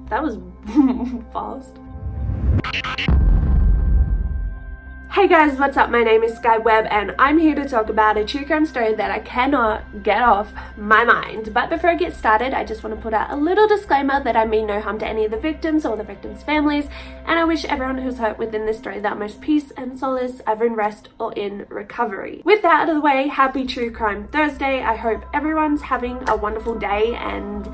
That was fast. Hey guys, what's up? My name is Sky Webb and I'm here to talk about a true crime story that I cannot get off my mind. But before I get started, I just want to put out a little disclaimer that I mean no harm to any of the victims or the victims' families, and I wish everyone who's hurt within this story the utmost peace and solace, either in rest or in recovery. With that out of the way, happy True Crime Thursday. I hope everyone's having a wonderful day, and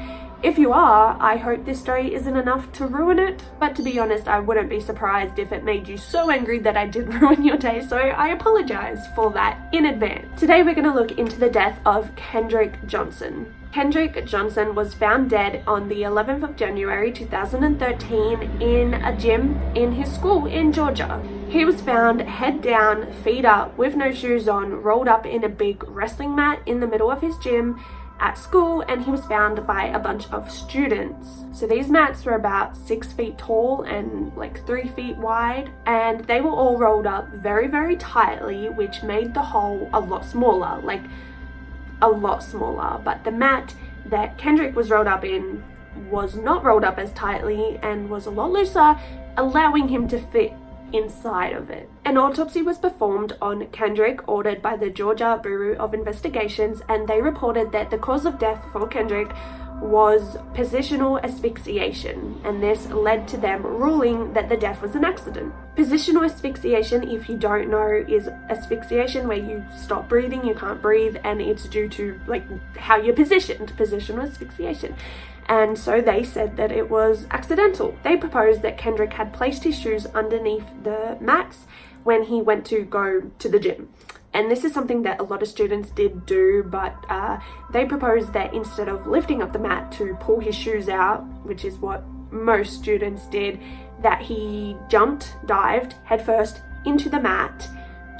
if you are, I hope this story isn't enough to ruin it. But to be honest, I wouldn't be surprised if it made you so angry that I did ruin your day, so I apologize for that in advance. Today we're going to look into the death of Kendrick Johnson. Kendrick Johnson was found dead on the 11th of January 2013 in a gym in his school in Georgia. He was found head down, feet up, with no shoes on, rolled up in a big wrestling mat in the middle of his gym at school, and he was found by a bunch of students. So these mats were about 6 feet tall and like 3 feet wide, and they were all rolled up very, very tightly, which made the hole a lot smaller, like a lot smaller. But the mat that Kendrick was rolled up in was not rolled up as tightly and was a lot looser, allowing him to fit inside of it. An autopsy was performed on Kendrick, ordered by the Georgia Bureau of Investigations, and they reported that the cause of death for Kendrick was positional asphyxiation, and this led to them ruling that the death was an accident. Positional asphyxiation, if you don't know, is asphyxiation where you stop breathing, you can't breathe, and it's due to like how you're positioned. Positional asphyxiation. And so they said that it was accidental. They proposed that Kendrick had placed his shoes underneath the mats when he went to go to the gym. And this is something that a lot of students did do, but they proposed that instead of lifting up the mat to pull his shoes out, which is what most students did, that he dived headfirst into the mat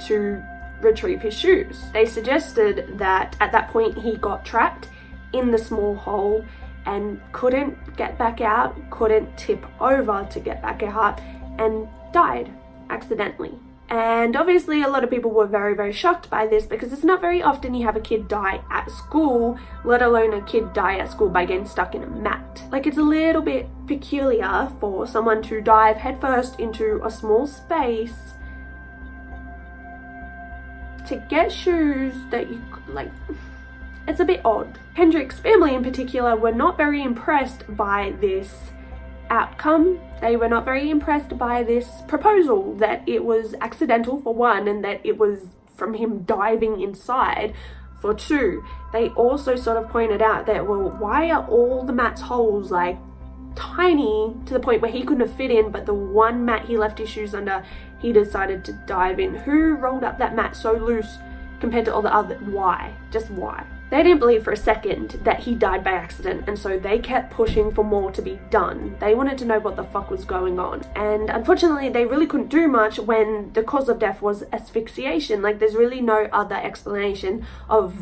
to retrieve his shoes. They suggested that at that point he got trapped in the small hole and couldn't get back out, couldn't tip over to get back out, and died accidentally. And obviously a lot of people were very, very shocked by this, because it's not very often you have a kid die at school, let alone a kid die at school by getting stuck in a mat. Like, it's a little bit peculiar for someone to dive headfirst into a small space to get shoes that you like. It's a bit odd. Kendrick's family in particular were not very impressed by this outcome. They were not very impressed by this proposal, that it was accidental for one, and that it was from him diving inside for two. They also sort of pointed out that, well, why are all the mat's holes like tiny to the point where he couldn't have fit in, but the one mat he left his shoes under, he decided to dive in? Who rolled up that mat so loose compared to all the other? Why? Just why? They didn't believe for a second that he died by accident, and so they kept pushing for more to be done. They wanted to know what the fuck was going on. And unfortunately, they really couldn't do much when the cause of death was asphyxiation. Like, there's really no other explanation of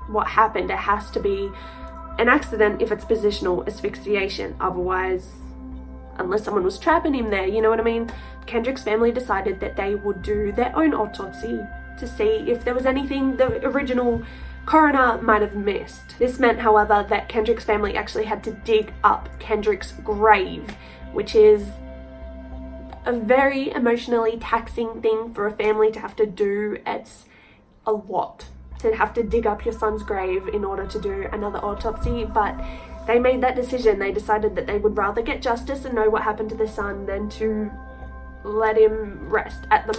what happened. It has to be an accident if it's positional asphyxiation. Otherwise, unless someone was trapping him there, you know what I mean? Kendrick's family decided that they would do their own autopsy to see if there was anything the original coroner might have missed. This meant, however, that Kendrick's family actually had to dig up Kendrick's grave, which is a very emotionally taxing thing for a family to have to do. It's a lot to have to dig up your son's grave in order to do another autopsy, but they made that decision. They decided that they would rather get justice and know what happened to their son than to let him rest at the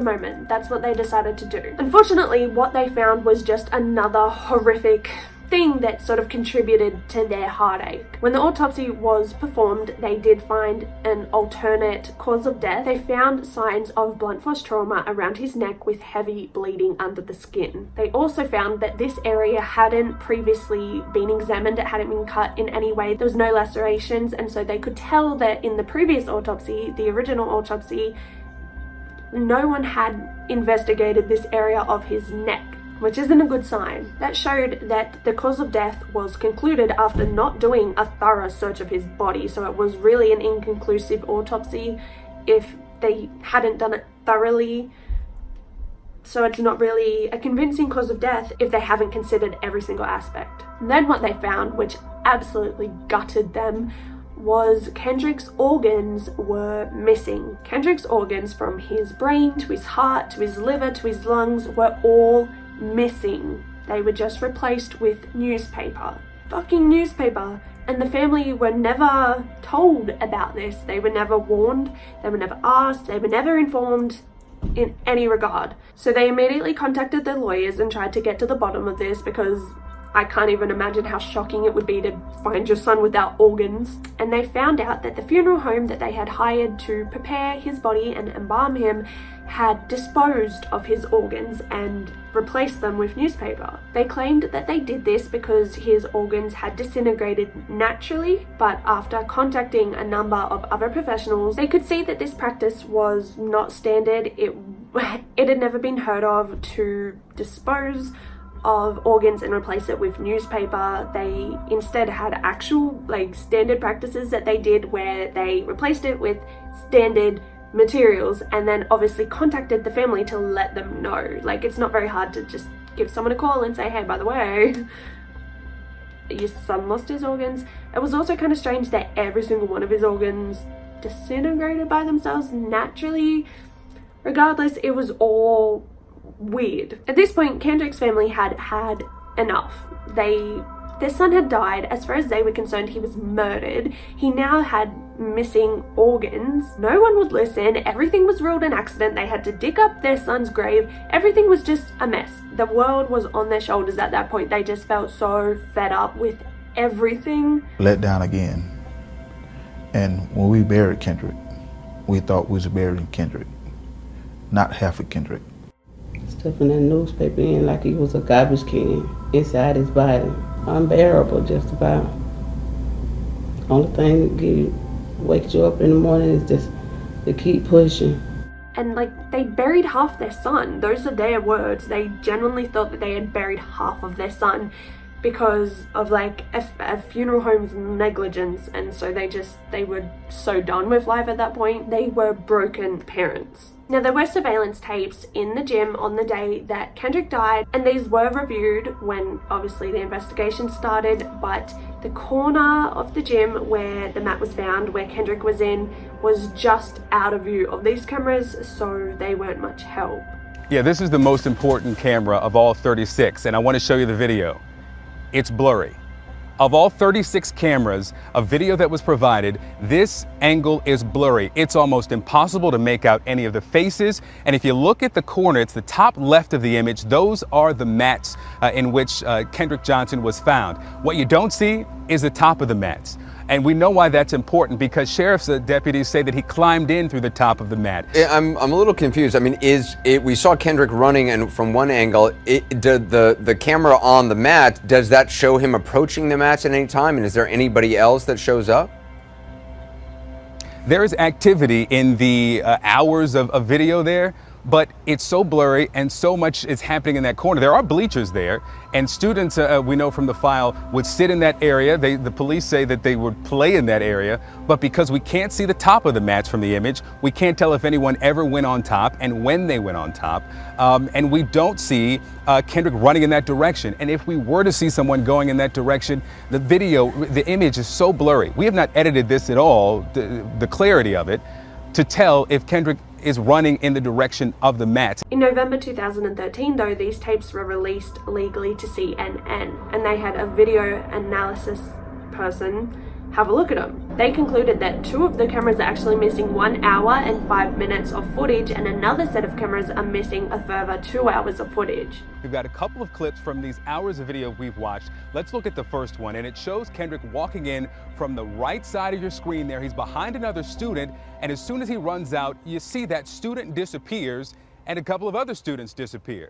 moment. That's what they decided to do. Unfortunately, what they found was just another horrific thing that sort of contributed to their heartache. When the autopsy was performed, they did find an alternate cause of death. They found signs of blunt force trauma around his neck with heavy bleeding under the skin. They also found that this area hadn't previously been examined. It hadn't been cut in any way. There was no lacerations, and so they could tell that in the previous autopsy, the original autopsy, no one had investigated this area of his neck, which isn't a good sign. That showed that the cause of death was concluded after not doing a thorough search of his body, so it was really an inconclusive autopsy if they hadn't done it thoroughly. So it's not really a convincing cause of death if they haven't considered every single aspect. And then what they found, which absolutely gutted them, was Kendrick's organs were missing. Kendrick's organs, from his brain to his heart to his liver to his lungs, were all missing. They were just replaced with newspaper. Fucking newspaper. And the family were never told about this. They were never warned, they were never asked, they were never informed in any regard. So they immediately contacted their lawyers and tried to get to the bottom of this, because I can't even imagine how shocking it would be to find your son without organs. And they found out that the funeral home that they had hired to prepare his body and embalm him had disposed of his organs and replaced them with newspaper. They claimed that they did this because his organs had disintegrated naturally, but after contacting a number of other professionals, they could see that this practice was not standard. It had never been heard of to dispose of organs and replace it with newspaper. They instead had actual standard practices that they did, where they replaced it with standard materials and then obviously contacted the family to let them know. It's not very hard to just give someone a call and say, hey, by the way, your son lost his organs. It was also kind of strange that every single one of his organs disintegrated by themselves naturally. Regardless, it was all weird. At this point, Kendrick's family had had enough. Their son had died. As far as they were concerned, he was murdered. He now had missing organs. No one would listen. Everything was ruled an accident. They had to dig up their son's grave. Everything was just a mess. The world was on their shoulders at that point. They just felt so fed up with everything. Let down again. And when we buried Kendrick, we thought we was burying Kendrick, not half of Kendrick. Stuffing that newspaper in like he was a garbage can inside his body. Unbearable, just about. Only thing that wakes you up in the morning is just to keep pushing. And they buried half their son. Those are their words. They genuinely thought that they had buried half of their son because of a funeral home's negligence, and so they were so done with life at that point. They were broken parents. Now, there were surveillance tapes in the gym on the day that Kendrick died, and these were reviewed when obviously the investigation started, but the corner of the gym where the mat was found, where Kendrick was in, was just out of view of these cameras, so they weren't much help. Yeah, this is the most important camera of all 36, and I want to show you the video. It's blurry. Of all 36 cameras of video that was provided, this angle is blurry. It's almost impossible to make out any of the faces. And if you look at the corner, it's the top left of the image. Those are the mats in which Kendrick Johnson was found. What you don't see is the top of the mats. And we know why that's important, because sheriff's deputies say that he climbed in through the top of the mat. I'm a little confused. I mean, we saw Kendrick running, and from one angle, the camera on the mat, does that show him approaching the mats at any time? And is there anybody else that shows up? There is activity in the hours of video there, but it's so blurry and so much is happening in that corner. There are bleachers there, and students, we know from the file, would sit in that area. The police say that they would play in that area, but because we can't see the top of the mats from the image, we can't tell if anyone ever went on top and when they went on top. And we don't see Kendrick running in that direction. And if we were to see someone going in that direction, the image is so blurry. We have not edited this at all, the clarity of it, to tell if Kendrick is running in the direction of the mats. In November 2013, though, these tapes were released legally to CNN, and they had a video analysis person have a look at them. They concluded that 2 of the cameras are actually missing 1 hour and 5 minutes of footage, and another set of cameras are missing a further 2 hours of footage. We've got a couple of clips from these hours of video we've watched. Let's look at the first one, and it shows Kendrick walking in from the right side of your screen there. He's behind another student, and as soon as he runs out, you see that student disappears, and a couple of other students appear.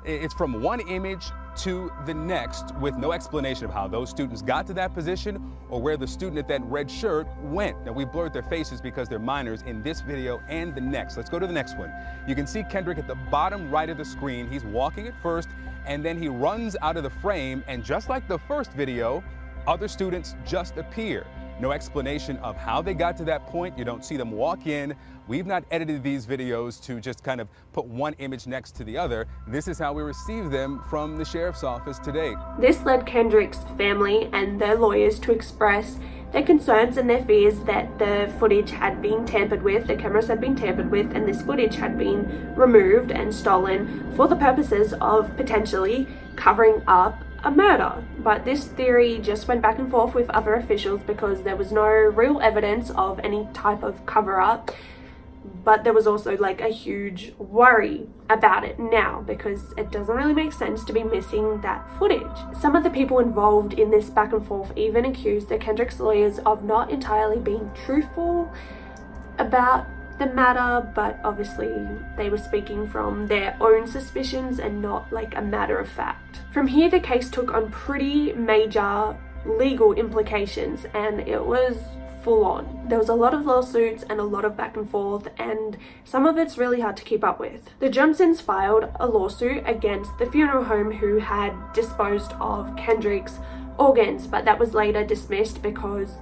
It's from one image to the next with no explanation of how those students got to that position or where the student at that red shirt went. Now, we blurred their faces because they're minors in this video and the next. Let's go to the next one. You can see Kendrick at the bottom right of the screen. He's walking at first, and then he runs out of the frame, and just like the first video, other students just appear. No explanation of how they got to that point. You don't see them walk in. We've not edited these videos to just kind of put one image next to the other. This is how we received them from the sheriff's office today. This led Kendrick's family and their lawyers to express their concerns and their fears that the footage had been tampered with, the cameras had been tampered with, and this footage had been removed and stolen for the purposes of potentially covering up a murder. But this theory just went back and forth with other officials because there was no real evidence of any type of cover-up. But there was also like a huge worry about it now because it doesn't really make sense to be missing that footage. Some of the people involved in this back and forth even accused the Kendrick's lawyers of not entirely being truthful about the matter, but obviously they were speaking from their own suspicions and not like a matter of fact. From here, the case took on pretty major legal implications and it was full on. There was a lot of lawsuits and a lot of back and forth, and some of it's really hard to keep up with. The Johnsons filed a lawsuit against the funeral home who had disposed of Kendrick's organs, but that was later dismissed because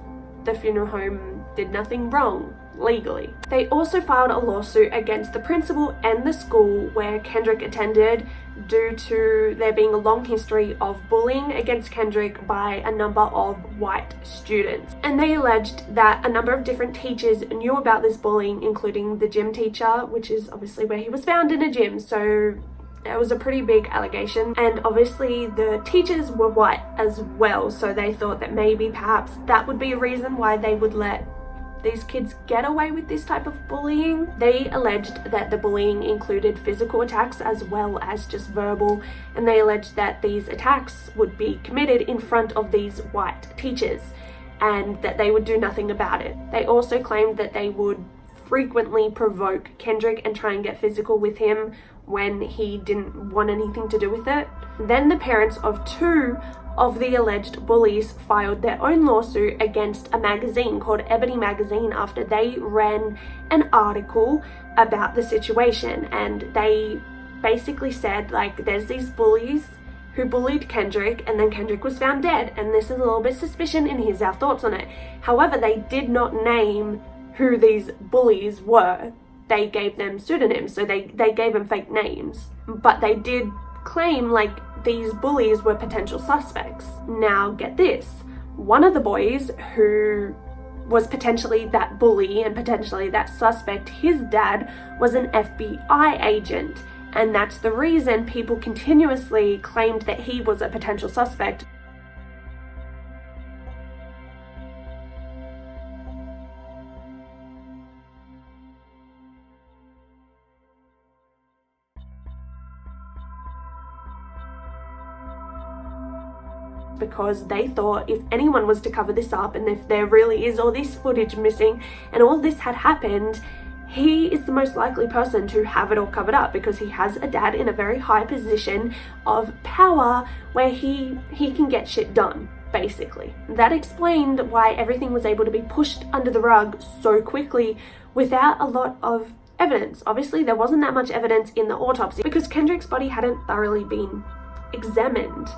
the funeral home did nothing wrong legally. They also filed a lawsuit against the principal and the school where Kendrick attended due to there being a long history of bullying against Kendrick by a number of white students. And they alleged that a number of different teachers knew about this bullying, including the gym teacher, which is obviously where he was found in a gym, so it was a pretty big allegation. And obviously the teachers were white as well, so they thought that maybe perhaps that would be a reason why they would let these kids get away with this type of bullying. They alleged that the bullying included physical attacks as well as just verbal, and they alleged that these attacks would be committed in front of these white teachers and that they would do nothing about it. They also claimed that they would frequently provoke Kendrick and try and get physical with him when he didn't want anything to do with it. Then the parents of two of the alleged bullies filed their own lawsuit against a magazine called Ebony Magazine after they ran an article about the situation, and they basically said like there's these bullies who bullied Kendrick and then Kendrick was found dead and this is a little bit suspicious and here's our thoughts on it. However, they did not name who these bullies were. They gave them pseudonyms, so they gave them fake names, but they did claim like these bullies were potential suspects. Now get this, one of the boys who was potentially that bully and potentially that suspect, his dad was an FBI agent, and that's the reason people continuously claimed that he was a potential suspect. Because they thought if anyone was to cover this up and if there really is all this footage missing and all this had happened, he is the most likely person to have it all covered up because he has a dad in a very high position of power where he can get shit done, basically. That explained why everything was able to be pushed under the rug so quickly without a lot of evidence. Obviously, there wasn't that much evidence in the autopsy because Kendrick's body hadn't thoroughly been examined.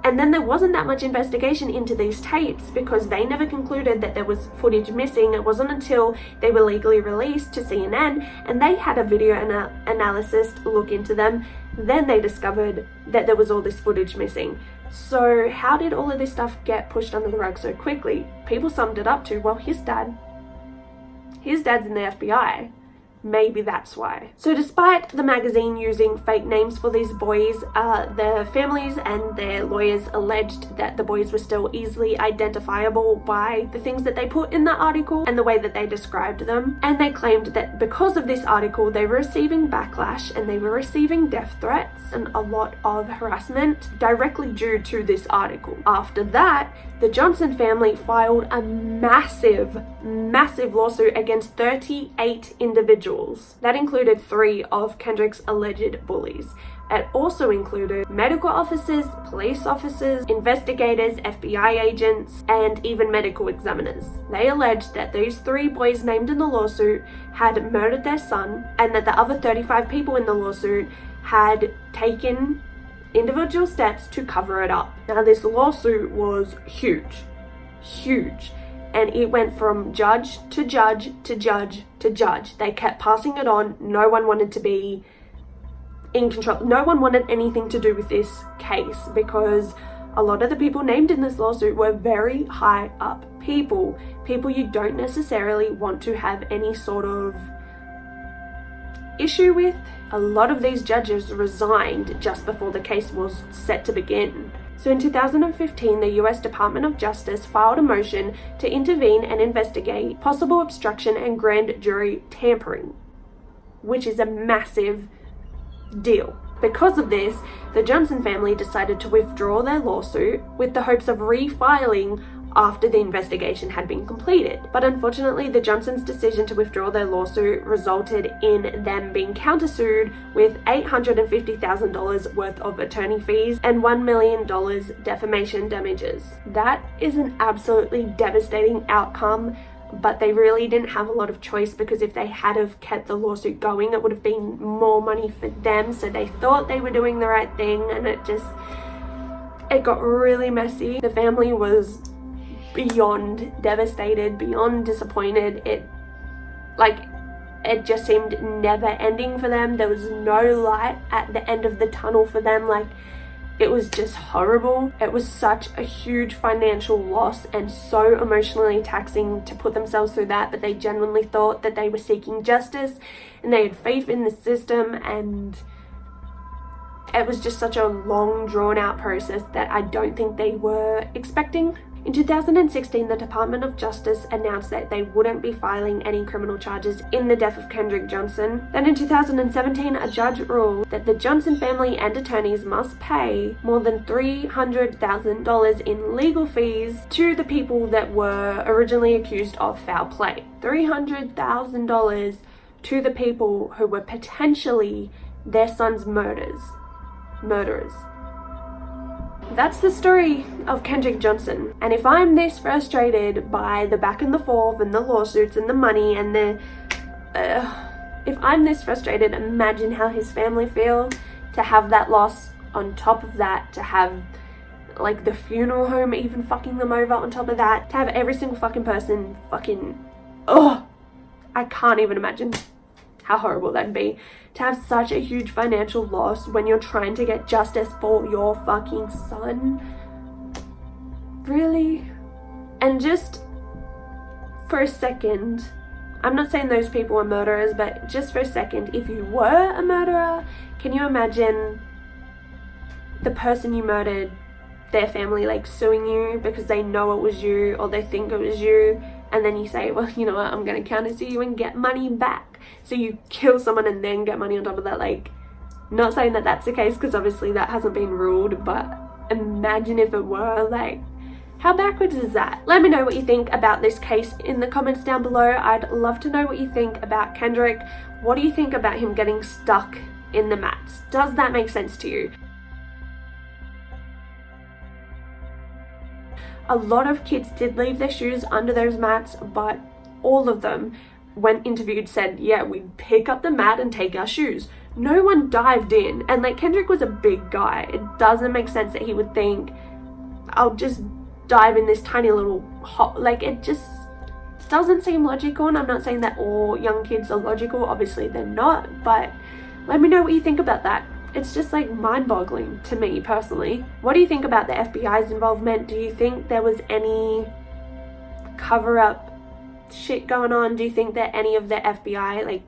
And then there wasn't that much investigation into these tapes because they never concluded that there was footage missing. It wasn't until they were legally released to CNN and they had a video analyst look into them, then they discovered that there was all this footage missing. So how did all of this stuff get pushed under the rug so quickly? People summed it up to, well, his dad's in the FBI. Maybe that's why. So despite the magazine using fake names for these boys, their families and their lawyers alleged that the boys were still easily identifiable by the things that they put in the article and the way that they described them. And they claimed that because of this article, they were receiving backlash and they were receiving death threats and a lot of harassment directly due to this article. After that, the Johnson family filed a massive lawsuit against 38 individuals. That included 3 of Kendrick's alleged bullies. It also included medical officers, police officers, investigators, FBI agents, and even medical examiners. They alleged that these 3 boys named in the lawsuit had murdered their son and that the other 35 people in the lawsuit had taken individual steps to cover it up. Now, this lawsuit was huge. And it went from judge to judge to judge to judge. They kept passing it on. No one wanted to be in control. No one wanted anything to do with this case because A lot of the people named in this lawsuit were very high up people you don't necessarily want to have any sort of issue with. A lot of these judges resigned just before the case was set to begin. So in 2015, the US Department of Justice filed a motion to intervene and investigate possible obstruction and grand jury tampering, which is a massive deal. Because of this, the Johnson family decided to withdraw their lawsuit with the hopes of refiling after the investigation had been completed. But unfortunately, the Johnsons' decision to withdraw their lawsuit resulted in them being countersued with $850,000 worth of attorney fees and $1 million defamation damages. That is an absolutely devastating outcome, but they really didn't have a lot of choice, because if they had have kept the lawsuit going, it would have been more money for them. So they thought they were doing the right thing, and it got really messy. The family was beyond devastated, beyond disappointed. It just seemed never ending for them. There was no light at the end of the tunnel for them. Like, it was just horrible. It was such a huge financial loss and so emotionally taxing to put themselves through that, but they genuinely thought that they were seeking justice and they had faith in the system, and it was just such a long, drawn out process that I don't think they were expecting. In 2016, the Department of Justice announced that they wouldn't be filing any criminal charges in the death of Kendrick Johnson. Then in 2017, a judge ruled that the Johnson family and attorneys must pay more than $300,000 in legal fees to the people that were originally accused of foul play. $300,000 to the people who were potentially their son's murderers. That's the story of Kendrick Johnson. And if I'm this frustrated by the back and the forth and the lawsuits and the money and if I'm this frustrated, imagine how his family feel to have that loss on top of that, to have like the funeral home even fucking them over on top of that, to have every single fucking person I can't even imagine how horrible that'd be, to have such a huge financial loss when you're trying to get justice for your fucking son. Really? And just for a second, I'm not saying those people are murderers, but just for a second, if you were a murderer, can you imagine the person you murdered, their family like suing you because they know it was you or they think it was you, and then you say, well, you know what, I'm gonna countersue you and get money back. So you kill someone and then get money on top of that. Like, not saying that that's the case, because obviously that hasn't been ruled, but imagine if it were. Like, how backwards is that? Let me know what you think about this case in the comments down below. I'd love to know what you think about Kendrick. What do you think about him getting stuck in the mats? Does that make sense to you? A lot of kids did leave their shoes under those mats, but all of them, when interviewed, said, yeah, we'd pick up the mat and take our shoes. No one dived in. And like, Kendrick was a big guy. It doesn't make sense that he would think, I'll just dive in this tiny little hole. Like, it just doesn't seem logical. And I'm not saying that all young kids are logical. Obviously they're not, but let me know what you think about that. It's just like mind-boggling to me personally. What do you think about the FBI's involvement? Do you think there was any cover-up shit going on? Do you think that any of the FBI,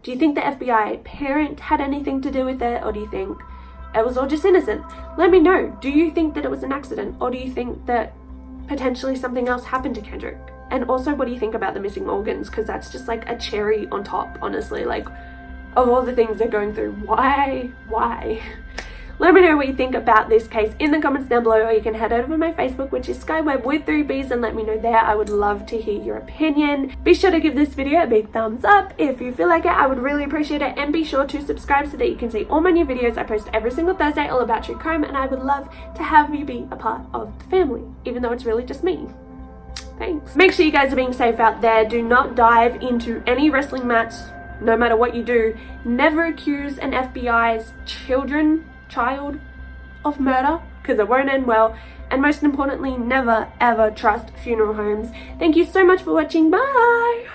do you think the FBI parent had anything to do with it, or do you think it was all just innocent? Let me know. Do you think that it was an accident, or do you think that potentially something else happened to Kendrick? And also, what do you think about the missing organs? Because that's just like a cherry on top, honestly. Like, of all the things they're going through, why? Let me know what you think about this case in the comments down below, or you can head over to my Facebook, which is skyweb with 3 B's, and let me know there. I would love to hear your opinion. Be sure to give this video a big thumbs up if you feel like it. I would really appreciate it, and be sure to subscribe so that you can see all my new videos. I post every single Thursday all about true crime, and I would love to have you be a part of the family, even though it's really just me. Thanks. Make sure you guys are being safe out there. Do not dive into any wrestling match, no matter what you do. Never accuse an FBI's child of murder, because it won't end well. And most importantly, never ever trust funeral homes. Thank you so much for watching. Bye.